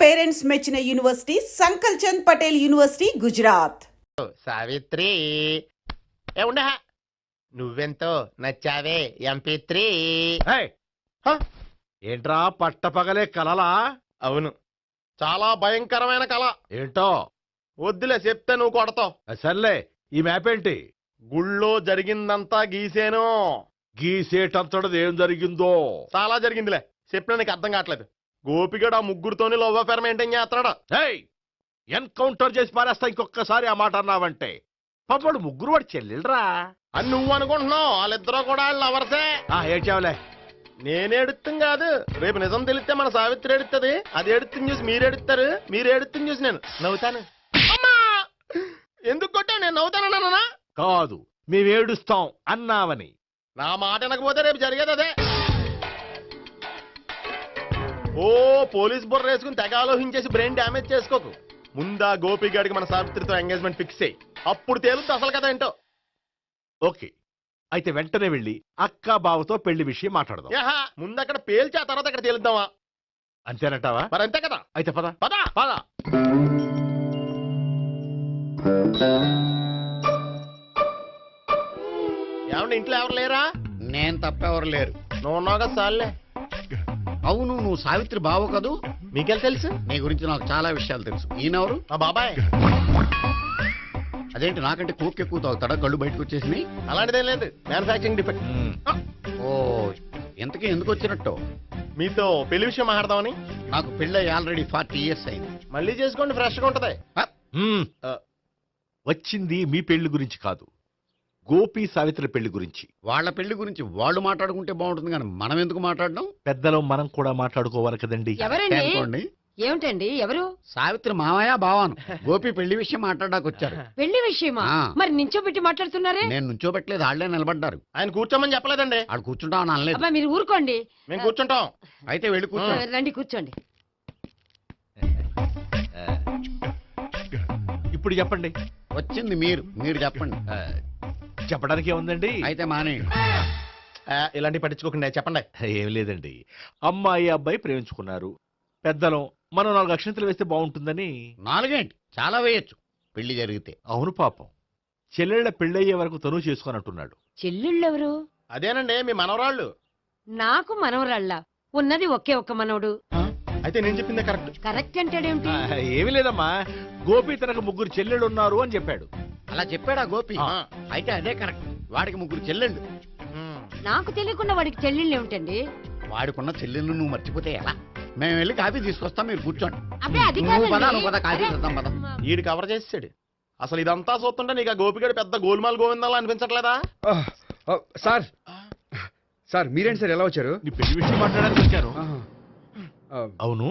Parents మెచ్చిన university సంకల్ Chand Patel university Gujarat. Savitri ఉండా నువ్వెంతో నచ్చావే ఎంపీ3. ఏంట్రా పట్టపగలే కలలా? అవును, చాలా భయంకరమైన కళ. ఏంటో వద్దులే చెప్తే నువ్వు కొడతావు. సర్లే, ఈ మ్యాప్ ఏంటి? గుళ్ళో జరిగిందంతా గీసేను. గీసేటంతటది ఏం జరిగిందో? చాలా జరిగిందిలే, చెప్పినా నీకు అర్థం కావట్లేదు. గోపిగడు ఆ ముగ్గురుతోని లవ్ అఫేర్ మెయింటైన్ చేస్తున్నాడు. ఎన్కౌంటర్ చేసి పారేస్తా ఇంకొకసారి ఆ మాట అన్నావంటే. పాపడు ముగ్గురు వాడు చెల్లెలరా అని నువ్వు అనుకుంటున్నావు, వాళ్ళిద్దరూ కూడా లవర్సే. ఏడ్చావులే. నేనేడుతుంది కాదు, రేపు నిజం తెలిస్తే మన సావిత్రి ఎడుతుంది. అది ఎడుతుంది చూసి మీరు ఎడుతారు, మీరు ఎడుతుంది చూసి నేను నవ్వుతాను. అమ్మా, ఎందుకు కొట్టావు? నేను నవ్వుతానన్నా కాదు, మేమేడుస్తాం అన్నావని. నా మాట వినకపోతే రేపు జరిగేది అదే. ఓ పోలీస్ బుర్ర వేసుకుని తెగ ఆలోచించేసి బ్రెయిన్ డ్యామేజ్ చేసుకోకు. ముందా గోపిగాడికి మన సావిత్రితో ఎంగేజ్మెంట్ ఫిక్స్ అయ్యి అప్పుడు తేలుతుంది అసలు కదా ఏంటో. ఓకే, అయితే వెంటనే వెళ్ళి అక్క బావతో పెళ్లి విషయం మాట్లాడదాం. ముందు అక్కడ పేల్చి ఆ తర్వాత అక్కడ తేలుద్దామా? అంతేనంటావా? మరి అంతే కదా. అయితే పద పద పద. ఏమంటే ఇంట్లో ఎవరు లేరా? నేను తప్పెవరు లేరు. నువ్వు ఉన్నావు కదా సార్లే. అవును, నువ్వు సావిత్రి బావు కదూ? మీకెళ్ళి తెలుసు? నీ గురించి నాకు చాలా విషయాలు తెలుసు. ఈయనెవరు? మా బాబాయ్. అదేంటి నాకంటే కోక్ ఎక్కువ తాగుతాడా? కళ్ళు బయటకు వచ్చేసి. అలాంటిదేం లేదు, మ్యానుఫాక్చరింగ్ డిఫెక్ట్. ఓ, ఇంతకీ ఎందుకు వచ్చినట్టు? మీతో పెళ్లి విషయం మాట్లాడదామని. నాకు పెళ్ళి ఆల్రెడీ 40 years అయింది. మళ్ళీ చేసుకోండి, ఫ్రెష్ గా ఉంటది. వచ్చింది మీ పెళ్లి గురించి కాదు, గోపి సావిత్రి పెళ్లి గురించి. వాళ్ళ పెళ్లి గురించి వాళ్ళు మాట్లాడుకుంటే బాగుంటుంది, కానీ మనం ఎందుకు మాట్లాడడం? పెద్దలో మనం కూడా మాట్లాడుకోవాలి కదండి. అనుకోండి. ఏమిటండి ఎవరు? సావిత్రి మామయ్య బావాను. గోపి పెళ్లి విషయం మాట్లాడడానికి వచ్చారు. పెళ్లి విషయమా? మరి నించోబెట్టి మాట్లాడుతున్నారే? నేను నుంచోబెట్టలేదు, వాళ్ళే నిలబడ్డారు. ఆయన కూర్చోమని చెప్పలేదండి. వాళ్ళు కూర్చుంటామని అనలేదు. అబ్బా మీరు ఊరుకోండి. మేము కూర్చుంటాం. అయితే వెళ్ళి కూర్చోండి. రండి కూర్చోండి. ఇప్పుడు చెప్పండి. వచ్చింది మీరు చెప్పండి. చెప్పడానికి ఏముందండి? అయితే మానేయండి. ఇలాంటి పట్టించుకోకుండా చెప్పండి. ఏం లేదండి, అమ్మాయి అబ్బాయి ప్రేమించుకున్నారు. పెద్దలం మనం 4 అక్షంతలు వేస్తే బాగుంటుందని. 4 ఏంటి, చాలా వేయచ్చు పెళ్లి జరిగితే. అవును, పాపం చెల్లెళ్ళ పెళ్ళయ్యే వరకు తను చేసుకున్నట్టున్నాడు. చెల్లెళ్ళెవరు? అదేనండి మీ మనవరాళ్ళు. నాకు మనవరాళ్ళ ఉన్నది ఒకే ఒక్క మనవడు. అయితే నేను చెప్పిందే కరెక్ట్. కరెక్ట్ అంటాడేమిటి? ఏమి లేదమ్మా, గోపి తనకు 3 చెల్లెళ్ళు ఉన్నారు అని చెప్పాడు. అలా చెప్పాడా గోపి? అయితే అదే కరెక్ట్. వాడికి 3 చెల్లెళ్ళు. నాకు తెలియకుండా వాడికి చెల్లెళ్ళు ఏమిటండి? వాడికున్న చెల్లెళ్ళు నువ్వు మర్చిపోతే ఎలా? మేము వెళ్ళి కాఫీ తీసుకొస్తాం, మీరు కూర్చోండి. అబ్బే అది నువ్వు పద, కాదండి. నువ్వు పద, కాఫీ చేద్దాం పద. ఈడు కవర్ చేసాడు. అసలు ఇదంతా చూస్తుంటే నీకు ఆ గోపిగడు పెద్ద గోల్మాల్ గోవిందాలు అనిపించట్లేదా? సార్ సార్ మీరేంటి సార్ ఎలా వచ్చారు? నీ పెళ్లి విషయం మాట్లాడడానికి వచ్చాను. అవును,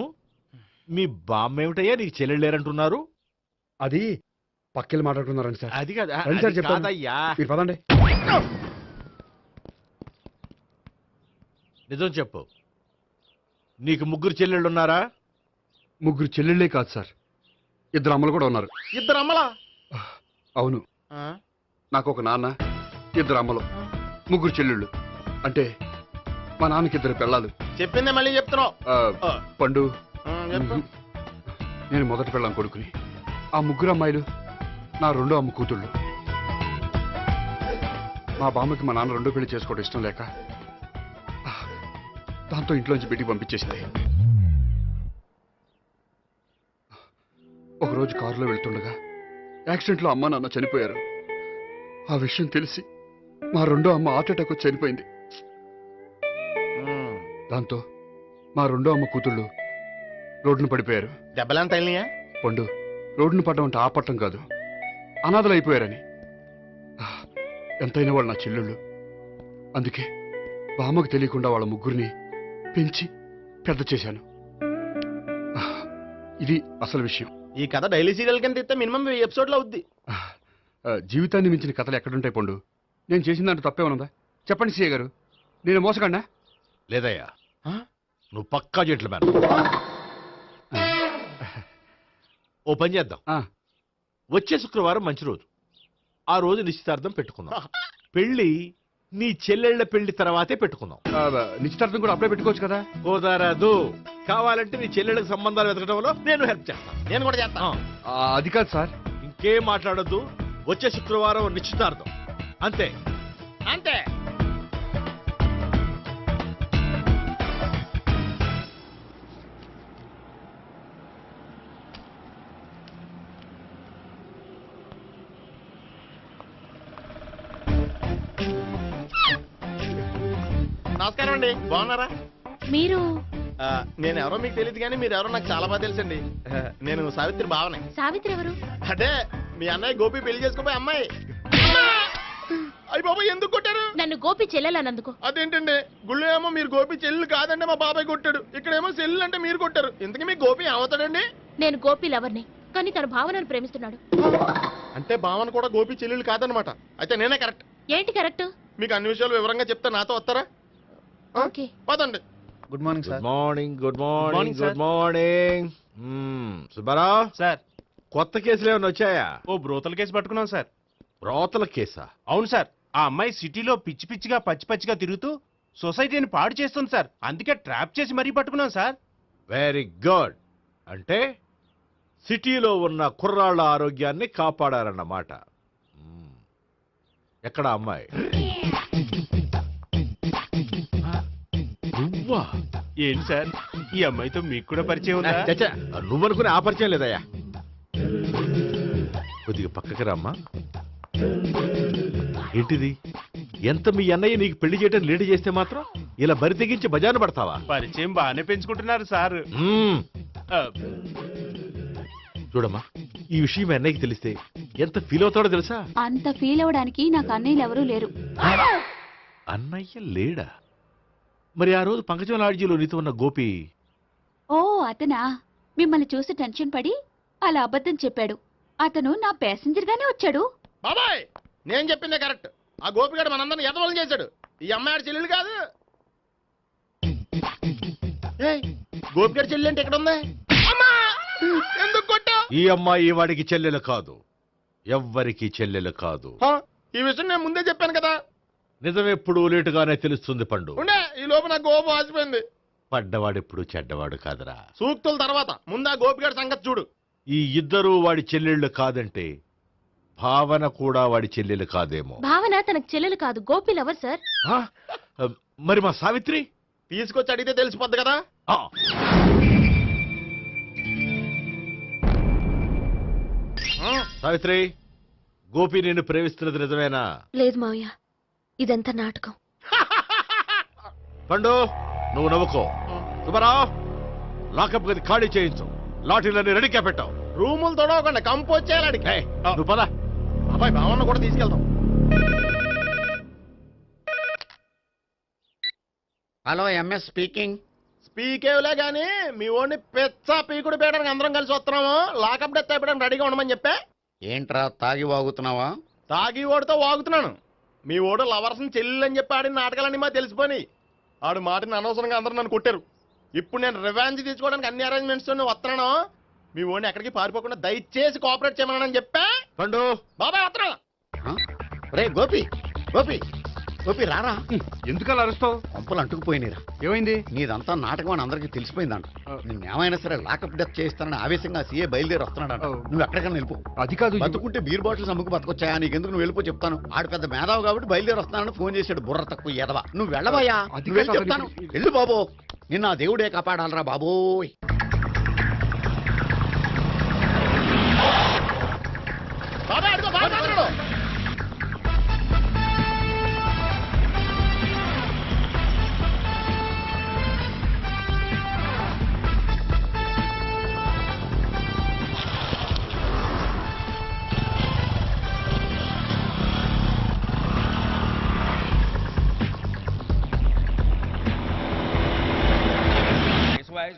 మీ బామ్మ ఏమిటయ్యా నీకు చెల్లెళ్ళు లేరంటున్నారు? అది పక్కెళ్ళి మాట్లాడుకున్నారండి సార్. అది కాదు, రండి సార్, అది చెప్తాను. కాదయ్యా. మీరు పదండి. నిజం చెప్పు, నీకు 3 చెల్లెళ్ళు ఉన్నారా? 3 చెల్లెళ్ళే కాదు సార్, 2 అమ్మలు కూడా ఉన్నారు. 2 అమ్మలా? అవును, నాకు ఒక నాన్న, 2 అమ్మలు, 3 చెల్లెళ్ళు. అంటే మా నాన్నకి 2 పిల్లలు. చెప్పిందే మళ్ళీ చెప్తున్నావు. పండు, చెప్పు. నేను మొదటి పెళ్ళాం కొడుకుని. ఆ 3 అమ్మాయిలు నా 2వ అమ్మ కూతుళ్ళు. మా బామ్మకి మా నాన్న 2వ పెళ్లి చేసుకోవడం ఇష్టం లేక దాంతో ఇంట్లోంచి బిడ్డికి పంపించేసింది. ఒకరోజు కారులో వెళ్తుండగా యాక్సిడెంట్లో అమ్మ నాన్న చనిపోయారు. ఆ విషయం తెలిసి మా 2వ అమ్మ హార్ట్ అటాక్ వచ్చి చనిపోయింది. దాంతో మా 2వ అమ్మ కూతుళ్ళు రోడ్డును పడిపోయారు. దెబ్బలంత తగిలినాయా? పండు, రోడ్డును పడ్డం అంటే ఆపట్టం కాదు, అనాథలు అయిపోయారని. ఎంతైనా వాళ్ళు నా చెల్లెళ్ళు. అందుకే బామ్మకు తెలియకుండా వాళ్ళ 3 పెంచి పెద్ద చేశాను. ఇది అసలు విషయం. ఈ కథ డైలీ సీరియల్ కింద ఇస్తే మినిమం 1000 ఎపిసోడ్లు అవుద్ది. జీవితాన్ని మించిన కథలు ఎక్కడుంటాయి పండు? నేను చేసిన దాంట్లో తప్పేమనుందా? చెప్పండి సీఏ గారు, నేను మోసగండా? లేదయ్యా, నువ్వు పక్కా జెంట్లమ్యాన్. ఓ పని చేద్దాం, వచ్చే శుక్రవారం మంచి రోజు. ఆ రోజు నిశ్చితార్థం పెట్టుకుందాం. పెళ్లి నీ చెల్లెళ్ళ పెళ్లి తర్వాతే పెట్టుకుందాం. నిశ్చితార్థం కూడా అప్పుడే పెట్టుకోవచ్చు కదా. కుదరదు. కావాలంటే నీ చెల్లెళ్ళకి సంబంధాలు వెతకడంలో నేను హెల్ప్ చేస్తాను. నేను కూడా చేస్తాను. అది కాదు సార్. ఇంకేం మాట్లాడొద్దు. వచ్చే శుక్రవారం నిశ్చితార్థం. అంతే. అంతే. నమస్కారం అండి, బాగున్నారా? మీరు నేను ఎవరో మీకు తెలియదు కానీ మీరు ఎవరో నాకు చాలా బాగా తెలుసండి. నేను సావిత్రి బావనే. సావిత్రి ఎవరు? అంటే మీ అన్నయ్య గోపి పెళ్లి చేసుకోపోయి అమ్మాయి. అయ్యి బాబాయ్ ఎందుకు కొట్టారు? నన్ను గోపి చెల్లెలన్నందుకు. అదేంటండి, గుళ్ళు ఏమో మీరు గోపి చెల్లు కాదంటే మా బాబాయ్ కొట్టాడు, ఇక్కడేమో చెల్లు అంటే మీరు కొట్టారు. ఇంతకీ మీ గోపి ఏమవుతాడండి? నేను గోపి లవర్ని, కానీ తన భావనను ప్రేమిస్తున్నాడు. అంటే భావన కూడా గోపి చెల్లెలు కాదనమాట. అయితే నేనే కరెక్ట్. ఏంటి కరెక్ట్? మీకు అన్ని విషయాలు వివరంగా చెప్తే నాతో వస్తారా? ఓకే. పదండి. Good morning good morning. Good morning. Good morning. Subbarao sir, కొత్త కేసులు ఏమైనా వచ్చాయా? ఓ బ్రోతల కేసు పట్టుకున్నాం సార్. రోతల కేసా? అవును సార్, ఆ అమ్మాయి సిటీలో పిచ్చి పిచ్చిగా పచ్చి పచ్చిగా తిరుగుతూ సొసైటీని పాడు చేస్తుంది సార్. అందుకే ట్రాప్ చేసి మరీ పట్టుకున్నాం సార్. Very good. అంటే సిటీలో ఉన్న కుర్రాళ్ళ ఆరోగ్యాన్ని కాపాడారన్నమాట. ఎక్కడ అమ్మాయి? నువ్వా? ఏంటి సార్, ఈ అమ్మాయితో మీకు కూడా పరిచయం ఉందా? చచ్చా, నువ్వనుకునే ఆ పరిచయం లేదయ్యా. కొద్దిగా పక్కకి రామ్మా. ఏంటిది? ఎంత మీ అన్నయ్య నీకు పెళ్లి చేయడం లేట్ చేస్తే మాత్రం ఇలా బరి తెగించి బజారు పడతావా? పరిచయం బాగానే పెంచుకుంటున్నారు సార్. ఆ, చూడమ్మా, ఈ విషయం మీ అన్నయ్యకి తెలిస్తే ఎంత ఫీల్ అవుతాడో తెలుసా? అంత ఫీల్ అవడానికి నాకు అన్నయ్యలు ఎవరూ లేరు. అన్నయ్య లేడా? మరి ఆ రోజు పంకజం లాడ్జీలో నీతో ఉన్న గోపి? ఓ అతనా? మిమ్మల్ని చూసి టెన్షన్ పడి అలా అబద్ధం చెప్పాడు. అతను నా ప్యాసింజర్ గానే వచ్చాడు. బాబాయ్ నేను చెప్పిందే కరెక్ట్. ఆ గోపిగాడు మనందరిని ఎదవలం చేశాడు. ఈ అమ్మాయి చెల్లెలు కాదు. గోపిగాడి చెల్లి అంటే ఎక్కడ ఉంది? అమ్మా! ఎందుకు కొట్టా? ఈ అమ్మాయి వాడికి చెల్లెలు కాదు, ఎవ్వరికి చెల్లెలు కాదు. ఈ విషయం నేను ముందే చెప్పాను కదా. నిజమెప్పుడు లేటుగానే తెలుస్తుంది పండు. ఉండే ఈ లోపు నా గోపు ఆసిపోయింది. పడ్డవాడెప్పుడు చెడ్డవాడు కాదురా. సూక్తుల తర్వాత ముందు ఆ గోపిగాడి సంగతి చూడు. ఈ ఇద్దరూ వాడి చెల్లెళ్ళు కాదంటే భావన కూడా వాడి చెల్లెలు కాదేమో. భావన తనకు చెల్లెలు కాదు, గోపి లవర్ సార్. ఆ? మరి మా సావిత్రి? తీసుకొచ్చి అడిగితే తెలిసిపోద్ది కదా. ఆ. సావిత్రి, గోపి నేను ప్రేమిస్తున్నది నిజమేనా? లేదు మావయ్య, ఇదంతా నాటకం. పండు నువ్వు నవ్వుకో. సుబ్బారావు, లాకప్ గది ఖాళీ చేయించు. లాఠీలన్నీ రెడీగా పెట్టావు. రూములు తొడవకుండా కంపోజ్ చేయాలి అడిగి. ఏయ్, నువ్వు పద. అబ్బాయి భావన కూడా తీసుకెళ్తాం. Hello, MS speaking. స్పీకేవ్లే గానీ మీ ఓడిని పెచ్చ పీకుడు పేయడానికి అందరం కలిసి వస్తున్నాము. లాకప్ డెత్ అయిపోయడానికి రెడీగా ఉండమని చెప్పే. ఏంట్రా తాగి వాగుతున్నావా? తాగి ఓడితో వాగుతున్నాను. మీ ఓడు లవర్స్ని చెల్లెలని చెప్పి ఆడిన నాటకాలన్నీ మా తెలిసిపోయి ఆడు మాటని అనవసరంగా అందరూ నన్ను కొట్టారు. ఇప్పుడు నేను రివెంజ్ తీసుకోవడానికి అన్ని అరేంజ్మెంట్స్ వస్తున్నాను. మీ ఓడిని ఎక్కడికి పారిపోకుండా దయచేసి కోఆపరేట్ చేయమని చెప్పా. పండు బాబాయ్ వస్తున్నాను. రే గోపి, గోపి, గోపి రారా. ఎందుకలా అరుస్తావు? పంపులు అంటుకుపోయినరా. ఏమైంది? నీదంతా నాటకం అని అందరికీ తెలిసిపోయిందంట. నిన్నేమైనా సరే లాకప్ డెత్ చేస్తానని ఆవేశంగా సీఏ బయలుదేరి వస్తున్నాడంట. నువ్వు ఎక్కడికైనా వెళ్ళిపో. అది కాదు. బతుకుంటే బీర్ బాటిల్స్ అమ్ముకు బతకొచ్చాయా? నీకెందుకు? నువ్వు వెళ్ళిపో చెప్తాను. ఆడు పెద్ద మేధావు కాబట్టి బయలుదేరి వస్తానని ఫోన్ చేశాడు. బుర్ర తక్కువ ఎదవా. నువ్వు వెళ్ళబోయా? అది నువ్వు వెళ్ళి కాదు. చెప్తాను. వెళ్ళు బాబో, నిన్న ఆ దేవుడే కాపాడాలరా బాబోయ్. బాబాయ్ అడుగు, బాబాయ్ అడుగు.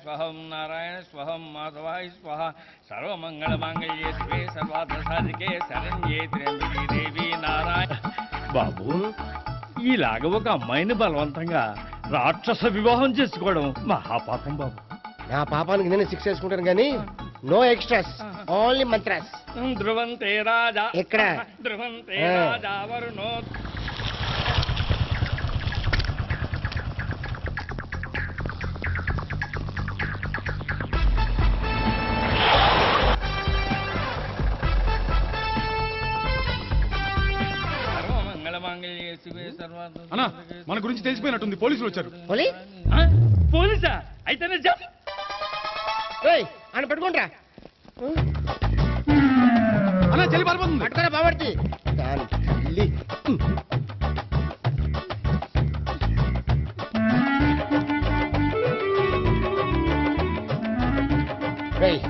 స్వహం నారాయణ స్వహం మాధవాయ స్వహ సర్వమంగళమాంగళ్యే శివే సర్వార్థసాధికే శరణ్యే త్ర్యంబకే దేవి నారాయణ. బాబు, ఇలాగ ఒక అమ్మాయిని బలవంతంగా రాక్షస వివాహం చేసుకోవడం మహాపాపం బాబు. నా పాపానికి నేను శిక్ష వేసుకుంటాను కానీ నో ఎక్స్ట్రాస్, ఓన్లీ మంత్రాస్. ధ్రువంతే రాజా ఎక్కడ? ధ్రువంతే రాజా వరుణో. అన్నా మన గురించి తెలిసిపోయినట్టుంది, పోలీసులు వచ్చారు. ఆ? పోలీసా అయితేనే జప్ ఆయన పెట్టుకుంటా అన్నా చెల్లి పారిపోతుంది. పట్టుకురా బాబర్తి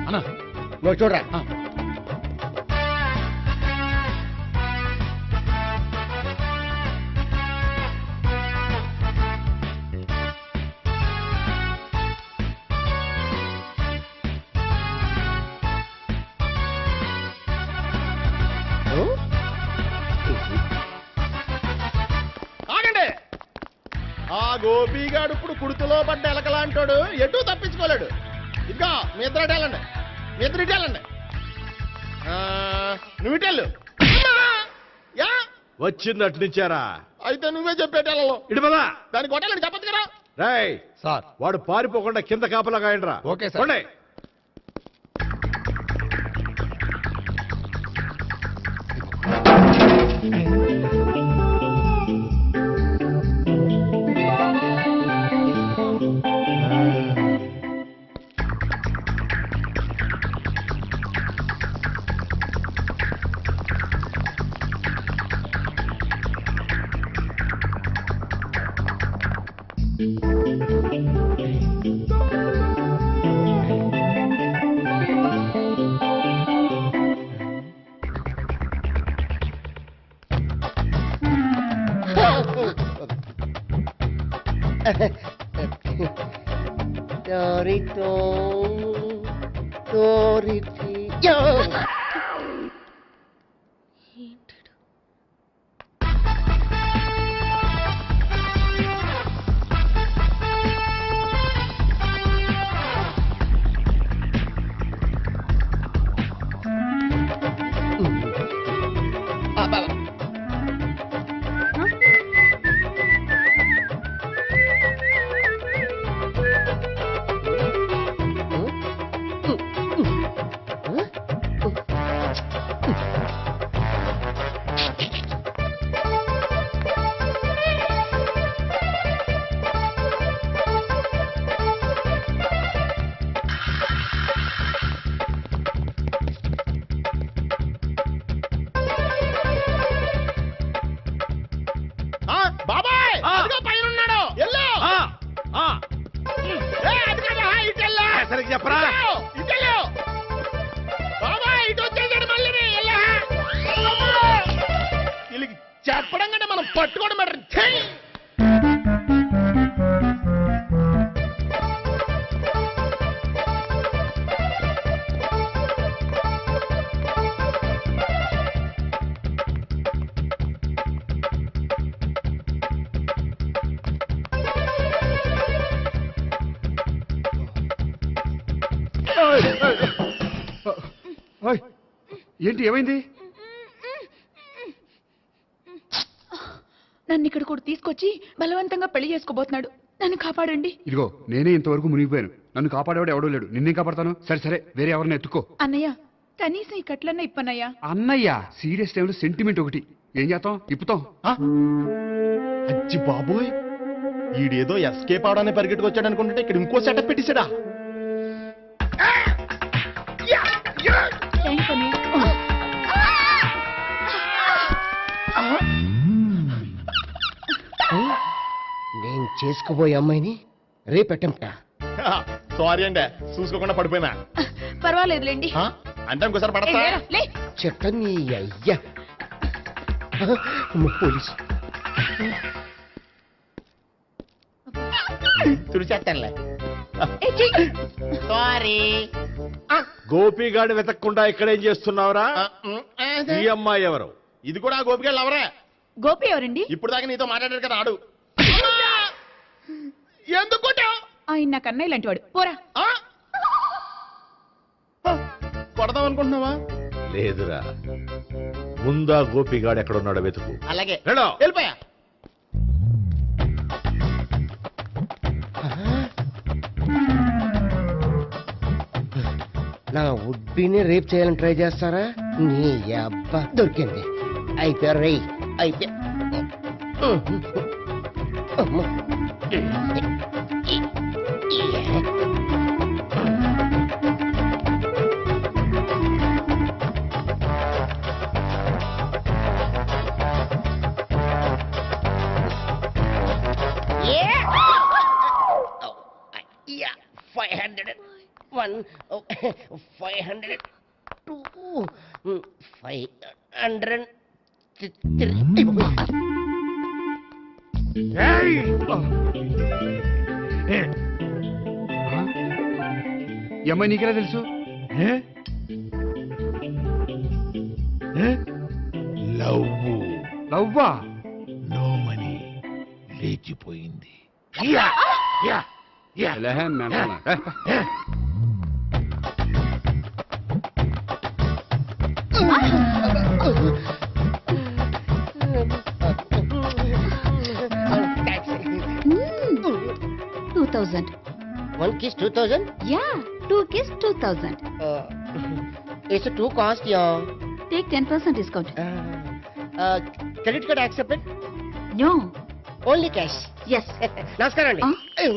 అన్నా నువ్వు చూడరా ఆగండి. ఆ గోపిగాడు ఇప్పుడు కుడుతులో పడ్డ ఎలకలాంటాడు, ఎటు తప్పించుకోలేడు. ఇంకా మీ ఇద్దరు ఇటు వెళ్ళండి, మీ ఇద్దరు ఇటు వెళ్ళండి. నువ్వు ఇటు వెళ్ళు. యా వచ్చింది అటు నుంచారా? అయితే నువ్వే చెప్పేటెళ్ళలో ఇటు పదా. దానికి కొట్టాలని చెప్పచ్చు కదా. రేయ్ సార్ వాడు పారిపోకుండా కింద కాపలా కాయండిరా. Okay sir. పోండి. బాబాయ్ అదిగో పైన ఉన్నాడు, ఎల్లు. అది కాదు, ఇటు వెళ్ళు. సరిగ్గా చెప్పరా? ఇటు వెళ్ళు. బాబాయ్ ఇటు వచ్చేసాడు మళ్ళీ. వీళ్ళకి చెప్పడం కంటే మనం పట్టుకోవడం బెటర్. ఛీ! ఓయ్, ఏంటి ఏమైంది? నన్ను ఇక్కడ కూడా తీసుకొచ్చి బలవంతంగా పెళ్లి చేసుకోబోతున్నాడు. నన్ను కాపాడండి. ఇదిగో నేనే ఇంతవరకు మునిగిపోయాను, నన్ను కాపాడేవాడు ఎవడో లేడు, నిన్నే కాపాడతాను. సరే సరే, వేరే ఎవరిని ఎత్తుకో. అన్నయ్య కనీసం ఈ కట్లన్న ఇప్పన్నయ్యా. అన్నయ్య సీరియస్ టైంలో సెంటిమెంట్ ఒకటి, ఏం చేస్తాం, ఇప్పుతాం. అజ్జి బాబోయ్, ఈడేదో ఎస్కేప్ అవడానికి పరిగెట్టుకొచ్చాడు అనుకుంటే ఇక్కడ ఇంకో సెటప్ పెట్టేశాడా? థ్యాంక్స్ అన్నయ్య. నేను చేసుకుపోయే అమ్మాయిని రేపెట్టంటా. సారీ అండి, చూసుకోకుండా పడిపోయినా. పర్వాలేదులేండి. అంటే ఇంకోసారి పడతా. లే. చెట్ట నీ అయ్యా పోలీసు తుడిచేస్తానులే. ఏ, చెయ్యి. సారీ. గోపిగాడు వెతకకుండా ఇక్కడేం చేస్తున్నావురా? ఈ అమ్మాయి ఎవరు? ఇది కూడా గోపిగాళ్ళు ఎవరే? గోపి ఎవరండి? ఇప్పుడు దాకా నీతో మాట్లాడాడు కదా ఆడు. ఎందుకు కొట్టావ్? ఆయన నాకు అన్నయ్య లాంటి వాడు. పోరా. కొడదాం అనుకుంటున్నావా? లేదురా, ముందా గోపిగాడు ఎక్కడున్నాడో వెతుకు. అలాగే వెళ్ళు. వెళ్ళిపోయా. నా ఉడ్బీని రేప్ చేయాలని ట్రై చేస్తారా? నీ అబ్బా దొరికింది. అయిపోయారు రై అయిపోయా. అమ్మో. Yeah, 500. 1, 500. 2, 500. 3. ఈ అమ్మాయి నీకెలా తెలుసు? లవ్వా? నో మనీ లేచిపోయింది. ఎలా మెంటలా? Taxi. 2000. 1 kiss 2000. Yeah, 2 kiss 2000. It's too cost, yeah. Take 10% discount. Credit card accepted? No. Only cash. Yes. నమస్కారం అండి. Hey.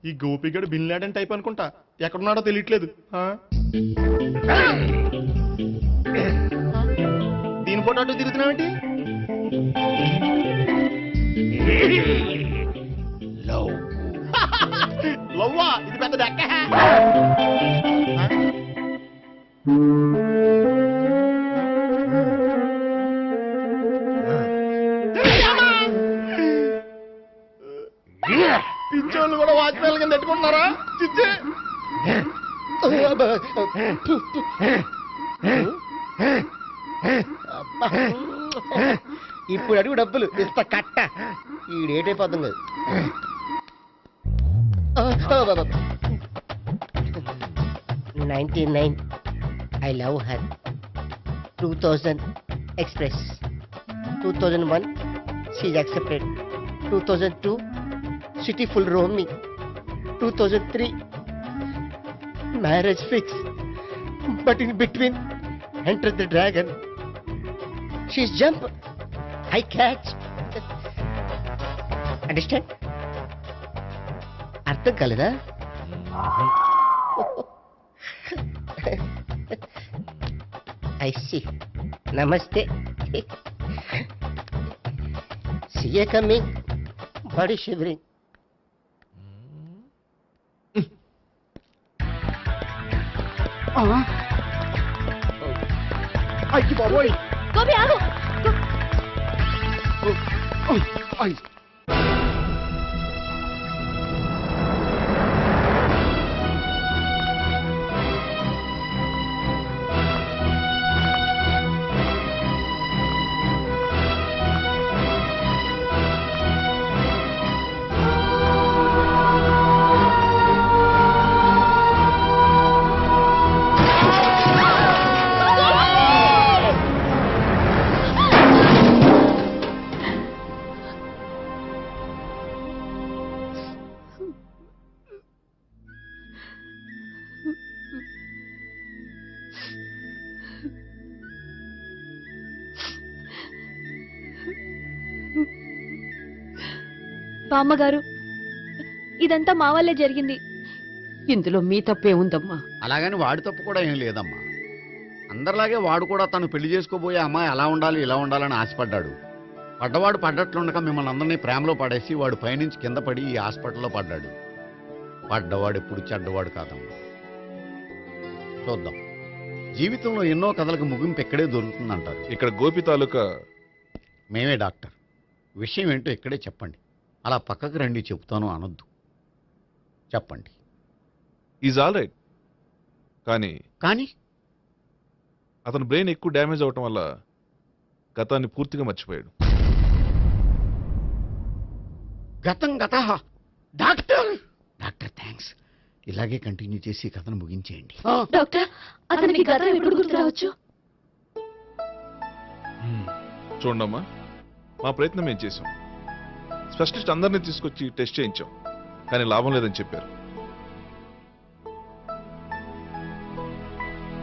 ఈ గోపిగడు బిన్ లాడెన్ టైప్ అనుకుంటా, ఎక్కడున్నాడో తెలియట్లేదు. ఆ? దీని ఫోటో అటు తిరుగుతున్నావేంటి? లవ్వా? ఇది పెద్ద డెక్క. పిచ్చోళ్ళు కూడా వాచ్మెన్ కింద పెట్టుకుంటున్నారా? చిచ్చే. ఇప్పుడు అడుగు డబ్బులు ఇంత కట్ట ఈ డేట్ అయిపోతుంది కదా. 99. I love her. 2000 express. 2001 she's accepted. 2002 city full roaming. 2003 marriage fix. But in between entered the dragon. She's jump. I catch. Understand? అర్థం కాలేదా? I see. Namaste. See you coming. Body shivering. అయ్యి బాబోయ్! గోపి ఆగు. అయ్ బామ్మగారు, ఇదంతా మా వల్లే జరిగింది. ఇందులో మీ తప్పే ఉందమ్మా. అలాగని వాడి తప్పు కూడా ఏం లేదమ్మా. అందరిలాగే వాడు కూడా తను పెళ్లి చేసుకోబోయే అమ్మాయి అలా ఉండాలి ఇలా ఉండాలని ఆశపడ్డాడు. పడ్డవాడు పడ్డట్లుండక మిమ్మల్ని అందరినీ ప్రేమలో పడేసి వాడు పైనుంచి కింద పడి ఈ హాస్పిటల్లో పడ్డాడు. పడ్డవాడు ఎప్పుడు చెడ్డవాడు కాదమ్మా. చూద్దాం, జీవితంలో ఎన్నో కథలకు ముగింపు ఎక్కడే దొరుకుతుందంటారు. ఇక్కడ గోపి తాలూకా మేమే డాక్టర్. విషయం ఏంటో ఇక్కడే చెప్పండి. అలా పక్కకు రండి చెప్తాను అనొద్దు. చెప్పండి. Is all right. కానీ కానీ అతని బ్రెయిన్ ఎక్కువ డ్యామేజ్ అవటం వల్ల గతాన్ని పూర్తిగా మర్చిపోయాడు. గతం గత. Doctor doctor thanks. ఇలాగే కంటిన్యూ చేసి ఈ కథను ముగించేయండి. డాక్టర్, అతనికి గతం ఎప్పుడు గుర్తు రావచ్చు? చూడమ్మా, మా ప్రయత్నం మేము చేసాం. స్పెషలిస్ట్ అందరినీ తీసుకొచ్చి టెస్ట్ చేయించాం, కానీ లాభం లేదని చెప్పారు.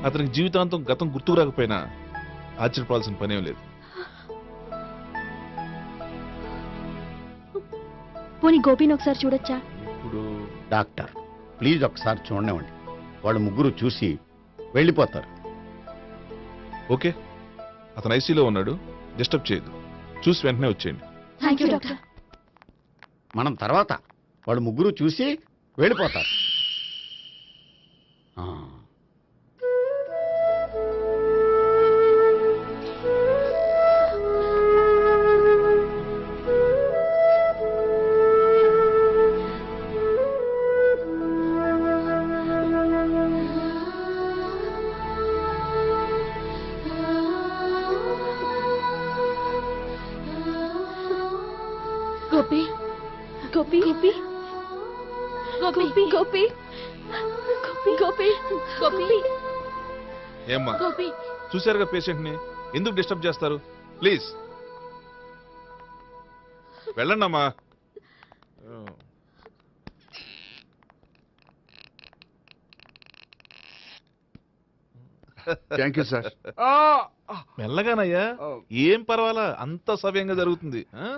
అతనికి జీవితాంతం గతం గుర్తుకు రాకపోయినా ఆశ్చర్యపోవాల్సిన పనేం లేదు. పోనీ గోపిని ఒకసారి చూడొచ్చా? ఇప్పుడు డాక్టర్ ప్లీజ్ ఒకసారి చూడనివ్వండి. వాళ్ళు ముగ్గురు చూసి వెళ్ళిపోతారు. ఓకే, అతను ఐసీలో ఉన్నాడు, డిస్టర్బ్ చేయదు. చూసి వెంటనే వచ్చేయండి. Thank you doctor. మనం తర్వాత వాళ్ళు ముగ్గురు చూసి వెళ్ళిపోతారు. ఆ. గోపి గోపి గోపి గోపి గోపి గోపి గోపి ఏమ్మా, గోపి చూశారుగా పేషెంట్ ని, ఎందుకు డిస్టర్బ్ చేస్తారు? ప్లీజ్ వెళ్ళండి అమ్మా. Thank you sir. మెల్లగానయ్యా, ఏం పర్వాలా, అంత సవ్యంగా జరుగుతుంది. ఆ?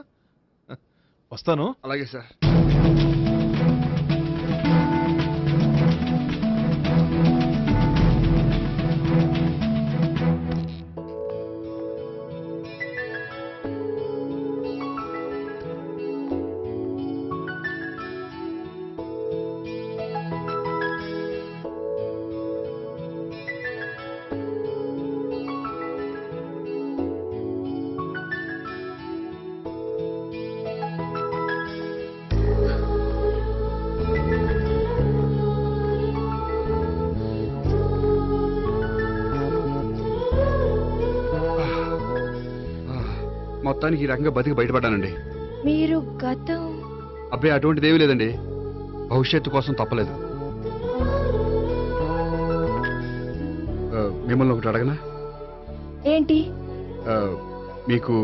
వస్తాను. అలాగే సార్. మొత్తానికి ఈ రకంగా బతికి బయటపడ్డానండి. మీరు గతం అబ్బాయి అటువంటిది ఏమీ లేదండి. భవిష్యత్తు కోసం తప్పలేదు. మిమ్మల్ని ఒకటి అడగనా? ఏంటి? మీకు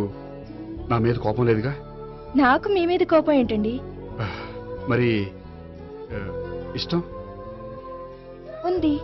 నా మీద కోపం లేదుగా? నాకు మీ మీద కోపం ఏంటండి? మరి ఇష్టం ఉంది.